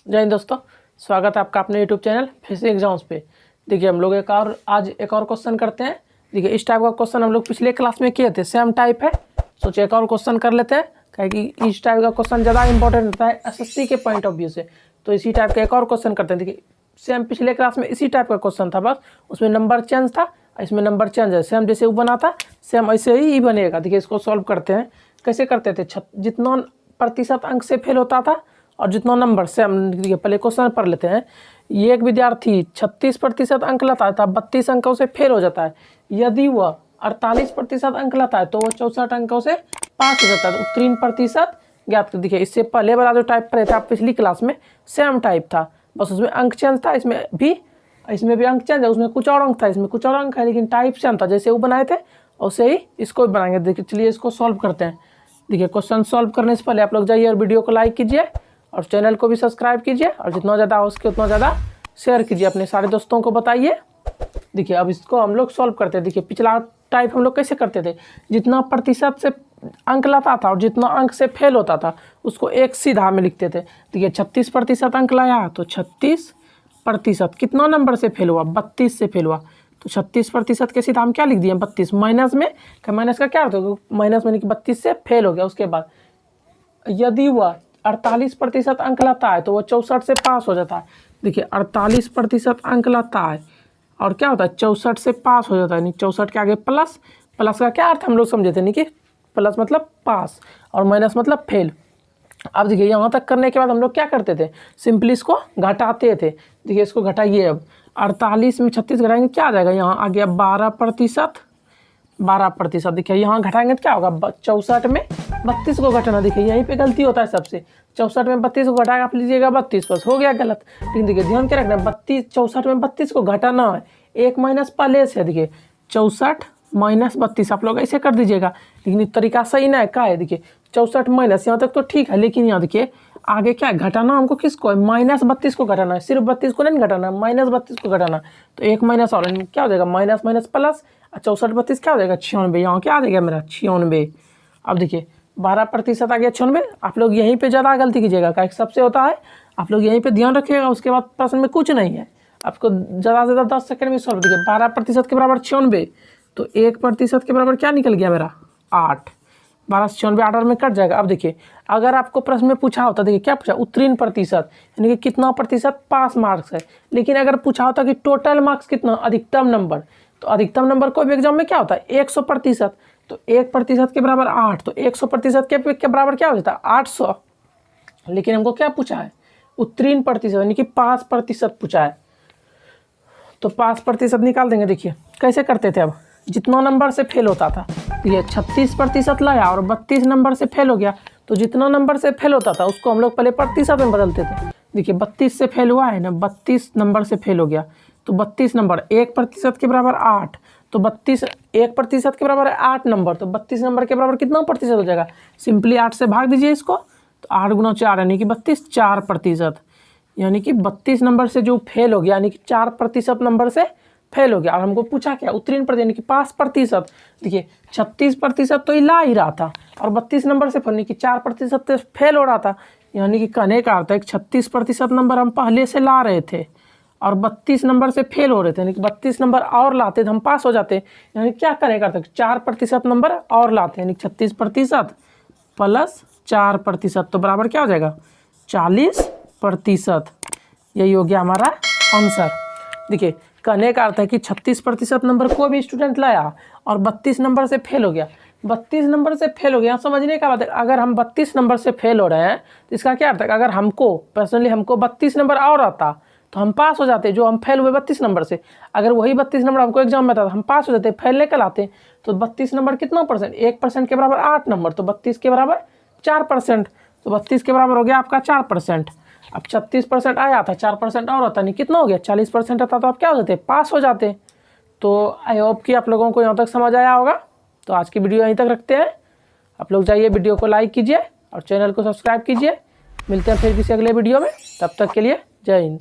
जय हिंद दोस्तों, स्वागत है आपका अपने यूट्यूब चैनल फिजिक्स एग्जाम्स पे। देखिए हम लोग आज एक और क्वेश्चन करते हैं। देखिए इस टाइप का क्वेश्चन हम लोग पिछले क्लास में किए थे, सेम टाइप है। सोचिए एक और क्वेश्चन कर लेते हैं, क्योंकि इस टाइप का क्वेश्चन ज़्यादा इंपॉर्टेंट होता है एसएससी के पॉइंट ऑफ व्यू से। तो इसी टाइप का एक और क्वेश्चन करते हैं। देखिए सेम पिछले क्लास में इसी टाइप का क्वेश्चन था, बस उसमें नंबर चेंज था, इसमें नंबर चेंज है। सेम जैसे वो बना था सेम ऐसे ही बनेगा। देखिए इसको सॉल्व करते हैं। कैसे करते थे, जितना प्रतिशत अंक से फेल होता था और जितना नंबर से हम पहले क्वेश्चन पढ़ लेते हैं। ये एक विद्यार्थी 36% अंक लाता है तो 32 अंकों से फेल हो जाता है। यदि वह 48% अंक लाता है तो वह 64 अंकों से पास हो जाता है। तो उत्तीर्ण प्रतिशत ज्ञात कर। देखिए इससे पहले वाला जो टाइप पढ़े थे आप पिछली क्लास में सेम टाइप था, बस उसमें अंक चेंज था। इसमें भी अंक चेंज है, उसमें कुछ और अंक था, इसमें कुछ और अंक है, लेकिन टाइप सेम था। जैसे वो बनाए थे वैसे ही इसको भी बनाएंगे। देखिए चलिए इसको सॉल्व करते हैं। देखिए क्वेश्चन सॉल्व करने से पहले आप लोग जाइए और वीडियो को लाइक कीजिए और चैनल को भी सब्सक्राइब कीजिए और जितना ज़्यादा हो सके उतना ज़्यादा शेयर कीजिए, अपने सारे दोस्तों को बताइए। देखिए अब इसको हम लोग सॉल्व करते हैं। देखिए पिछला टाइप हम लोग कैसे करते थे, जितना प्रतिशत से अंक लाता था और जितना अंक से फेल होता था उसको एक सीधा में लिखते थे। देखिए 36% अंक लाया तो 36% कितना नंबर से फेल हुआ, 32 से फेल हुआ। तो 36% के सीधा हम क्या लिख दिए, 32। माइनस में माइनस का क्या अर्थ होगा, माइनस में कि 32 से फेल हो गया। उसके बाद यदि वह 48% अंक लाता है तो वो 64 से पास हो जाता है। देखिए 48% अंक लाता है और क्या होता है 64 से पास हो जाता है। यानी 64 के आगे प्लस, प्लस का क्या अर्थ हम लोग समझे थे, नहीं कि प्लस मतलब पास और माइनस मतलब फेल। अब देखिए यहाँ तक करने के बाद हम लोग क्या करते थे, सिंपली इसको घटाते थे। देखिए इसको घटाइए। अब 48 में 36 घटाएंगे क्या आ जाएगा, यहाँ आ गया 12%। देखिए यहाँ घटाएंगे तो क्या होगा, 64 में 32 को घटाना। देखिए यहीं पे गलती होता है सबसे, 64 में 32 को घटा आप लीजिएगा 32, बस हो गया गलत। लेकिन देखिए ध्यान क्या रखना, 64 में 32 को घटाना है, एक माइनस पहले से। देखिए 64 माइनस 32 आप लोग ऐसे कर दीजिएगा, लेकिन ये तरीका सही ना है। क्या है, देखिए 64 माइनस, यहाँ तक तो ठीक है, लेकिन यहाँ देखिए आगे क्या है, घटाना हमको किसको है, माइनस 32 को घटाना है। सिर्फ 32 को नहीं घटाना है, माइनस 32 को घटाना। तो एक माइनस और क्या हो जाएगा, माइनस माइनस प्लस, 64 32 क्या हो जाएगा 96। यहाँ क्या आ जाएगा मेरा 96। अब देखिए 12% आ गया 96। आप लोग यहीं पे ज़्यादा गलती कीजिएगा, क्या सबसे होता है। आप लोग यहीं पे ध्यान रखिएगा, उसके बाद प्रश्न में कुछ नहीं है, आपको ज़्यादा से ज़्यादा 10 सेकंड में सॉल्व। देखिए 12% के बराबर 96, तो 1% के बराबर क्या निकल गया मेरा 8। 12 से 96 8 में कट जाएगा। अब देखिए अगर आपको प्रश्न में पूछा होता, देखिए क्या पूछा, उत्तीर्ण प्रतिशत यानी कि कितना प्रतिशत पास मार्क्स है। लेकिन अगर पूछा होता कि टोटल मार्क्स कितना, अधिकतम नंबर, तो अधिकतम नंबर कोई भी एग्जाम में क्या होता है 100%। तो 1% के बराबर 8, तो 100% के बराबर क्या हो जाता है 800। लेकिन हमको क्या पूछा है, उत्तीर्ण प्रतिशत यानी कि 5% पूछा है। तो 5% निकाल देंगे। देखिए कैसे करते थे, अब जितना नंबर से फेल होता था, ये 36% लाया और 32 नंबर से फेल हो गया, तो जितना नंबर से फेल होता था उसको हम लोग पहले प्रतिशत में बदलते थे। देखिए 32 से फेल हुआ है ना, 32 नंबर से फेल हो गया, तो 32 नंबर 1% के बराबर 8, तो 1% के बराबर है 8 नंबर, तो 32 नंबर के बराबर कितना प्रतिशत हो जाएगा, सिंपली 8 से भाग दीजिए इसको, तो 8 गुना 4 यानी कि 32, 4%। यानी कि 32 नंबर से जो फेल हो गया, यानी कि 4% नंबर से फेल हो गया। और हमको पूछा क्या, उत्तीर्ण प्रतिशत यानी कि 5%। देखिए 36% तो ला ही रहा था और 32 नंबर से यानी कि 4% से फेल हो रहा था। यानी कि कहने का अर्थ है 36% नंबर हम पहले से ला रहे थे और 32 नंबर से फेल हो रहे थे, यानी कि 32 नंबर और लाते तो हम पास हो जाते। यानी क्या करने का अर्थ है, 4% नंबर और लाते, यानी 36% प्लस 4%, तो बराबर क्या हो जाएगा 40%। यही हो गया हमारा आंसर। देखिए कहने का अर्थ है कि 36% नंबर कोई भी स्टूडेंट लाया और 32 नंबर से फेल हो गया। 32 नंबर से फेल हो गया, समझने का बात है। अगर हम 32 नंबर से फेल हो रहे हैं तो इसका क्या अर्थ है, अगर हमको पर्सनली हमको 32 नंबर और आता तो हम पास हो जाते, जो हम फेल हुए 32 नंबर से। अगर वही 32 नंबर हमको एग्जाम में आता तो हम पास हो जाते, फेल निकल आते। तो 32 नंबर कितना परसेंट, 1% के बराबर 8 नंबर, तो 32 के बराबर 4%। तो 32 के बराबर हो गया आपका 4%। अब 36% आया था, 4% और आता, नहीं कितना हो गया 40% आता, तो आप क्या हो जाते, पास हो जाते। तो आई होप कि आप लोगों को यहाँ तक समझ आया होगा। तो आज की वीडियो यहीं तक रखते हैं। आप लोग जाइए वीडियो को लाइक कीजिए और चैनल को सब्सक्राइब कीजिए। मिलते हैं फिर किसी अगले वीडियो में, तब तक के लिए जय हिंद।